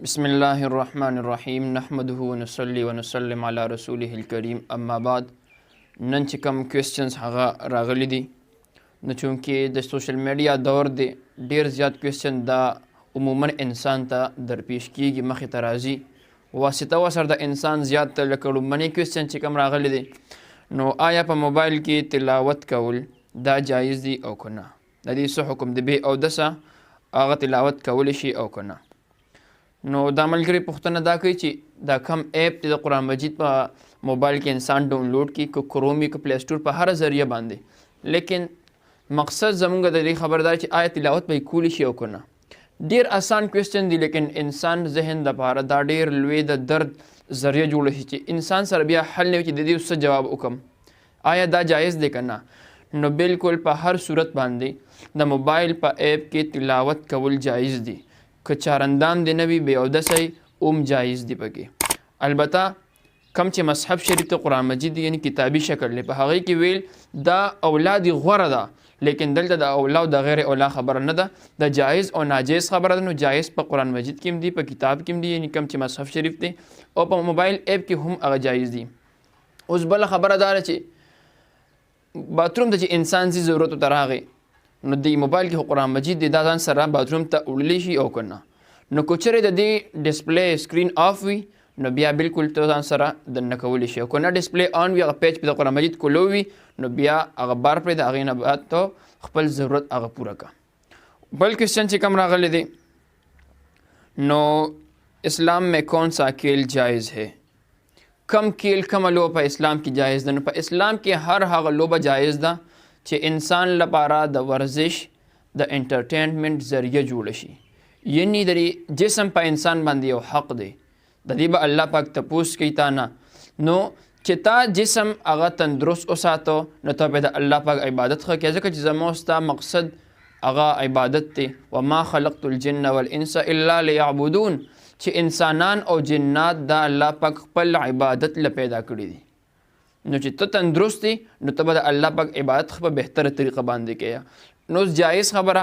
بسم الله الرحمن الرحیم نحمده ونصلي ونسلم علی رسوله الکریم اما بعد. نن چې کوم کوېسچنز هغه راغلی دي نو چونکې د سوشل میډیا دور دی ډیر زیات کوېسچن دا عموما انسان ته درپیش کیږي مخې ته راځي واسطه وسره د انسان زیات لکه لومړنی کوېسچن چې کوم راغلی دی نو آیا په موبایل کې تلاوت کول دا جایز دي او که نه، د دې څه حکم دی، بې اودسه هغه تلاوت کولی شي او که نه. نو دا ملګري پوښتنه دا کوي چې دا کم ایپ دی د قرآن مجید په موبایل کې انسان ډاونلوډ کړي که کروم که پلی سټور په هره ذریعه باندې، لیکن مقصد زمونږ د دې خبردار چې آیا تلاوت به یې کولی شي او که نه. ډېر آسان کوېسچن دی لیکن انسان ذهن دپاره دا ډېر لوی د درد ذریعه جوړه شي چې انسان سره بیا حل نه وي چې د دې څه جواب وکړم، آیا دا جایز دی که نه. نو بالکل په هر صورت باندې د موبایل په ایپ کې تلاوت کول جایز دی، که چارندام دی نه وي بې اودسه اوم جایز دی پکې. البته کم چې مصحف شریف ته قرآن مجید یعنی کتابي شکل دی په هغې کې ویل دا اولاد غوره ده، لیکن دلته د اولا او د غیر اولا خبره نه ده، د جایز او ناجایز خبره ده. نو جایز په قرآن مجید کې هم دی، په کتاب کې هم دی، یعنی کم چې مصحف شریف دی او په موبایل ایپ کې هم هغه جایز دی. اوس بله خبره دا ده چې باتروم ته چې انسان زی ضرورت ته راغی نو د موبایل کې قرآن مجید دی دا ځان سره باتروم ته وړلی شي او که نه. نو که چېرې د دې ډسپلی سکرین آف وي نو بیا بالکل ته ځان سره دننه کولی شي، او که نه ډسپلی آن وي هغه پیج په د قرآن مجید کلو وي نو بیا هغه بار پرې د هغې نه بعد ته خپل ضرورت هغه پوره که. بل کوېسچن چې کوم راغلی دی نو اسلام میں کون سا کھیل جائز ہے، کم کھیل کم لوبه په اسلام کې جایز ده. نو په اسلام کې هر هغه لوبه جایز ده چې انسان لپاره د ورزش د انټرټینمنټ ذریعه جوړه شي، یعنی د جسم په انسان باندې یو حق دی، د دې به الله پاک تپوس کوي تا نه. نو چې تا جسم هغه تندرست وساتو نو ته به د الله پاک عبادت ښه کوې، ځکه چې زما ستا مقصد هغه عبادت دی. وما خلقت الجن والانس الا لیعبدون، چې انسانان او جنات دا الله پاک خپل عبادت له پیدا کړي دي. نو چې ته تندرست دی نو ته به د الله پاک عبادت په بهتره طریقه باندې کوې. نو جایز خبره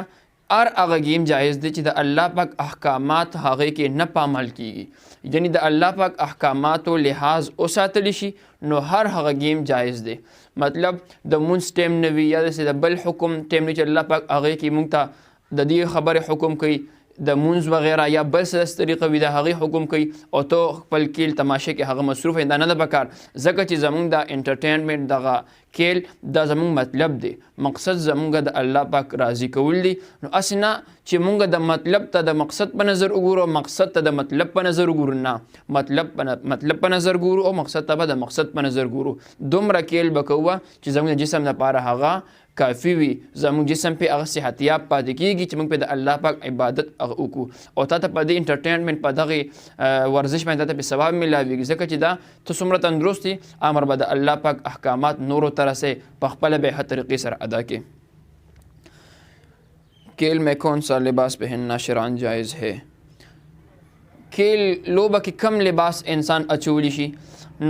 هر هغه گیم جایز دی چې د الله پاک احکامات هغې کې نه پامل کیږي، یعنی د الله پاک احکاماتو لحاظ وساتلی شي نو هر هغه گیم جایز دی. مطلب د مونځ ټیم نه وي یا داسې د بل حکم ټیم نه چې الله پاک هغې کې مونږ ته د دې خبرې حکم کوي د مونځ وغیره یا بل څه طریقه وي د هغې حکم کوي او ته خپل کیل تماشه کې هغه مصروف دا نه ده پکار، ځکه چې زمونږ د انټرټینمنټ دغه کیل دا زمونږ مطلب دی، مقصد زمونږ د الله پاک راضي کول دی. نو هسې نه چې مونږ د مطلب ته د مقصد په نظر وګورو، مقصد ته د مطلب په نظر وګورو، نه مطلب په نظر ګورو او مقصد ته به د مقصد په نظر ګورو. دومره کیل به کوه چې زمونږ د جسم لپاره هغه کافی وي، زموږ جسم په هغه صحتیاب پاتې کېږي چې موږ په د الله پاک عبادت هغه وکړو او تا ته په دې انټرټینمنټ په دغې ورزش باندې تا ته په ثواب میلاویږي، ځکه چې دا ته څومره تندرست یې امر به د الله پاک احکامات نورو ته رسې په خپله به ښه طریقې سره ادا کړې. کیل میں کون سا لباس پہننا شرعاً جائز ہے، کیل لوبه کې کم لباس انسان اچولی شي.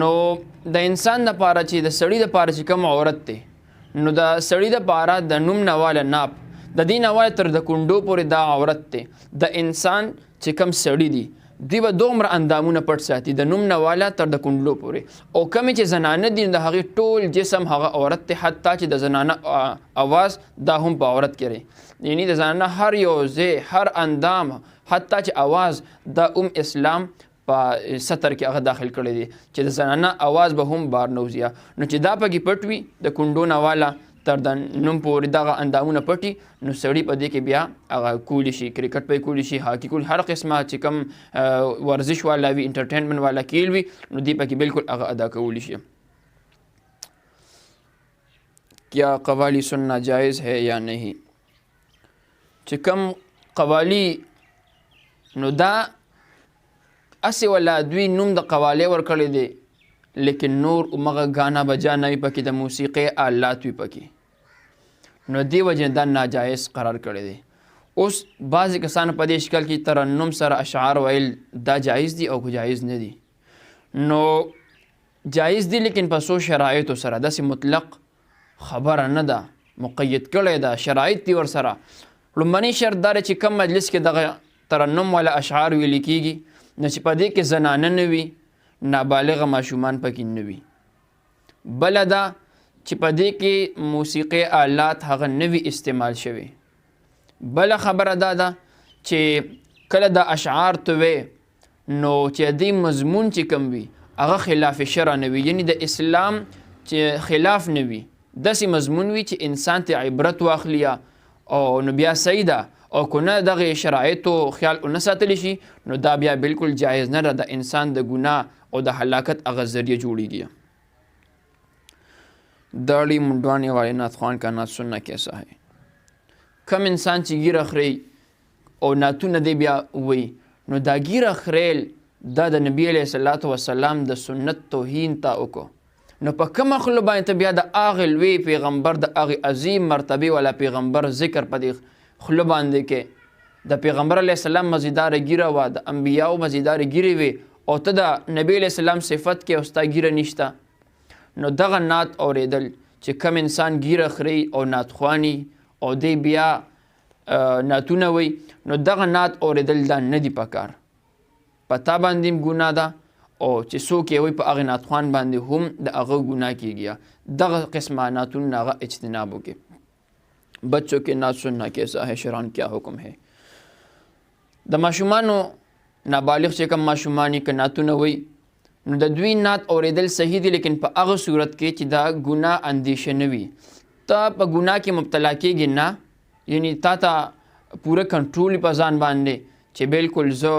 نو د انسان دپاره چې د سړي دپاره چې کم عورت دی نو د سړي دپاره د نوم نه واله ناپ د دې نه واله تر د کونډو پورې دا عورت دی. د انسان چې کم سړي دی دی به دومره اندامونه پټ ساتي د نوم نه واله تر د کونډو پورې، او کمې چې زنانه دي د هغې ټول جسم هغه عورت دی، حتی چې د زنانه اواز دا هم په عورت کې دی، یعنی د زنانه هر یو ځای هر اندام حتی چې اواز دا اسلام په ستر کې هغه داخل کړی دی چې د زنانه اواز به هم بار نه وځي. نو چې دا پکې پټ وي د کونډو نه واله تر د نوم پورې دغه اندامونه پټي نو سړي په دې کې بیا هغه کولی شي، کرکټ به یې کولی شي، هاکي کولی، هر قسمه چې کوم ورزش والا وي انټرټینمنټ والا کیل وي نو دې پکې بالکل هغه ادا کولی شي. کیا قوالی سننا جائز ہے یا نہیں، چې کوم قوالی نو دا اسې ولا دوی نوم د قوالی ورکړی دی لیکن نور مغه غانا بجانا وي پکې، د موسیقۍ آلات وي پکې، نو دی وجه دا ناجایز قرار کړی دی. اوس بعضې کسان په دې شکل کې ترنم سره اشعار ویل دا جایز دي او که جایز نه دي. نو جایز دي لیکن په څو شرایطو سره، داسې مطلق خبره نه ده، مقید کړی ده، شرایط دي ورسره. لومړنی شرط دا چې کم مجلس کې دغه ترنم والا اشعار ویل کېږي نه چې په دې کې زنانه نه وي، نابالغه ماشومان پکې نه وي. بله دا چې په دې کې موسیقي آلات هغه نه وي استعمال شوي. بله خبره دا ده چې کله د اشعار ته وې نو چې دې مضمون چې کوم وي هغه خلاف شرع نه وي، یعنی د اسلام چې خلاف نه وي، داسې مضمون وي چې انسان ته عبرت واخلي او نو بیا صحیح ده، او که نه دغه شرایطو خیال ونه ساتلی شي نو دا بیا بالکل جایز نه ده، د انسان د ګناه او د هلاکت هغه ذریعه جوړیږي. दाढ़ी मुंडवाने वाले नाथ खान का नाथ सुनना कैसा है. कम इंसान چې ګیره خوري او ناتونه دی بیا وی نو دا ګیره خریل دا د نبی علیه الصلاۃ والسلام د سنت توهین تا وکړو. نو په کومه خوله باندې ته بیا د هغې لوی پیغمبر د هغې عظیم مرتبې والا پیغمبر ذکر په دې خوله باندې کې د پیغمبر علیه السلام مزیداره ګیره وه، د انبیاو مزیداره ګیرې وې، او ته د نبی علیه السلام صفت کې او ستا ګیره نشته. نو دغه نعت اورېدل چې کم انسان ګیره خوري او نعت خواني او دی بیا نعتونه وی، نو دغه نعت اورېدل دا نه دي پکار. په تا باندې هم ګناه ده او چې څوک یې وی په هغې نعت خوان باندې هم د هغه ګناه کیږي. دغه قسمه نعتونه هغه اجتناب وکړي. بچوں کے نعت سننا کیسا ہے، شرعاً کیا حکم ہے. د ماشومانو نابالغ چې کوم ماشومان که نعتونه وی نو د دوی نعت اورېدل صحیح دي، لیکن په هغه صورت کې چې دا ګناه اندیشه نه وي. ته په ګناه کې مبتلا کېږي نه، یعنی تا ته پوره کنټرول په ځان باندې چې بالکل زه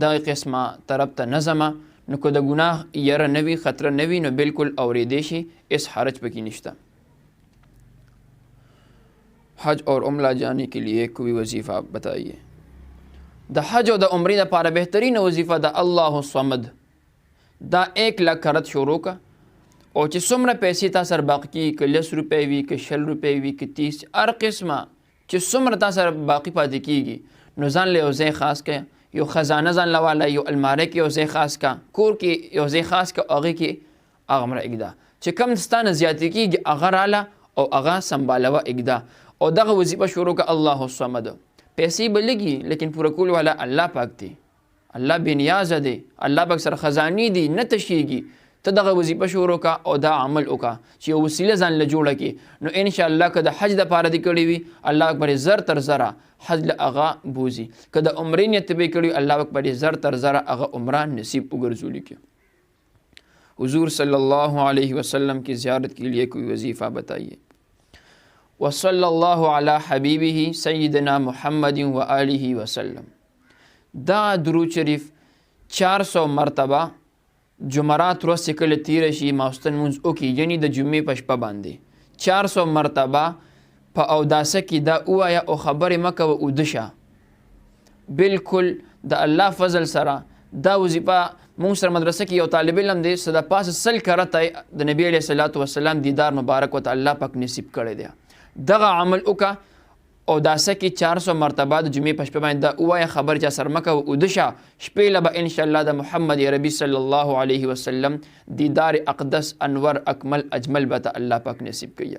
دغه قسمه طرف ته نه ځمه، نو که د ګناه یره نه وي، خطره نه وي، نو بالکل اورېدی شي، اس حرج پکې نشته. حج اور عمرہ جانے کے لیے کوئی وظیفہ بتائیے. د حج او د عمرې دپاره بهترینه وظیفه د الله الصمد دا 1 لک کرت شروع کا، او چې څومره پیسې تا سره باقي کېږي، که 10 روپۍ وي، که 20 روپۍ وي، که 30، هر قسمه چې څومره تا سره باقي پاتې کېږي نو ځان له یو ځای خاص کړه، یو خزانه ځان له واله، یو الماری کې یو ځای خاص کا، کور کې یو ځای خاص کا، هغې کې هغه مره اږده چې کم ستا نه زیاتې کېږي هغه راله او هغه سنبالوه اږده، او دغه وظیفه شروع کا الله الصمد. پیسې به لږي لیکن پوره کول والا الله پاک دی، الله بې نیازه دی، الله پاک سره خزانې دي نه تشیږي. ته دغه وظیفه شروع کا او دا عمل وکړه چې یو وسیله ځان له جوړه کړي، نو انشاءالله که د حج دپاره دې کړی وي الله اکبر زر تر زره حج له هغه بوځي، که د عمرې نیت به یې کړي وي الله اکبر زر تر زره هغه عمره نصیب وګرځولي کړي. حضور صلی اللہ علیہ وسلم کی زیارت کے لیے کوئی وظیفہ بتائیے. وصلی اللہ علی حبیبہ سیدنا محمد و آلہ وسلم. دا درود شریف 400 مرتبه جمعرات ورځ چې کله تیره شي ماخوستن لمونځ وکړي، یعنی د جمعې په شپه باندې 400 مرتبه په اوداسه کې دا ووایه او خبرې مه کوه، اوده شه. بالکل د الله فضل سره دا وظیفه مونږ سره مدرسه کې یو طالب علم دی څه د پاسه 100 کرته د نبی علیه الصلاۃ والسلام دیدار مبارک ورته الله پاک نصیب کړی دی. دغه عمل وکړه او داسه کې 400 مرتبه د جمعې په شپه باندې دا ووایه، خبر چا سره مه کوه، اوده شه. شپې له به انشاءالله د محمد عربي صلی الله علیه وسلم دیدار اقدس انور اکمل اجمل به ته الله پاک نصیب کړي.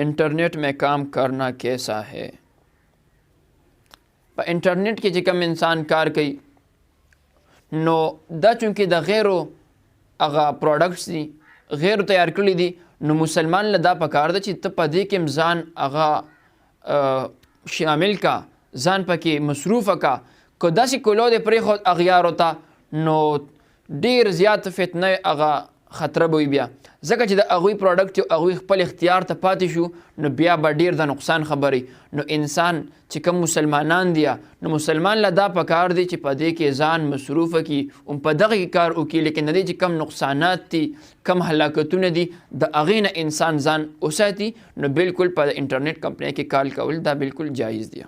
انټرنیټ میں کام کرنا کیسا ہے. په انټرنیټ کې چې کوم انسان کار کوي نو دا چونکې د غیرو هغه پروډکټس دي، غیرو تیار کړي دي، نو مسلمان له دا پکار ده چې ته په دې کې ځان هغه شامل کا، ځان پکې مصروفه کا. که داسې کولو دی پرېښود اغیارو ته نو ډېر زیات فتنه هغه خطره به وي بیا، ځکه چې د هغوی پروډکټ هغوی خپل اختیار ته پاتې شو نو بیا به ډېر د نقصان خبرې. نو انسان چې کوم مسلمانان دي نو مسلمان له دا پکار دی چې په دې کې ځان مصروفه کړي، په دغه کې کار وکړي، لیکن د دې چې کم نقصانات دي، کم هلاکتونه دي، د هغې نه انسان ځان وساتي. نو بالکل په انټرنیټ کمپنۍ کې کار کول دا بالکل جایز دی.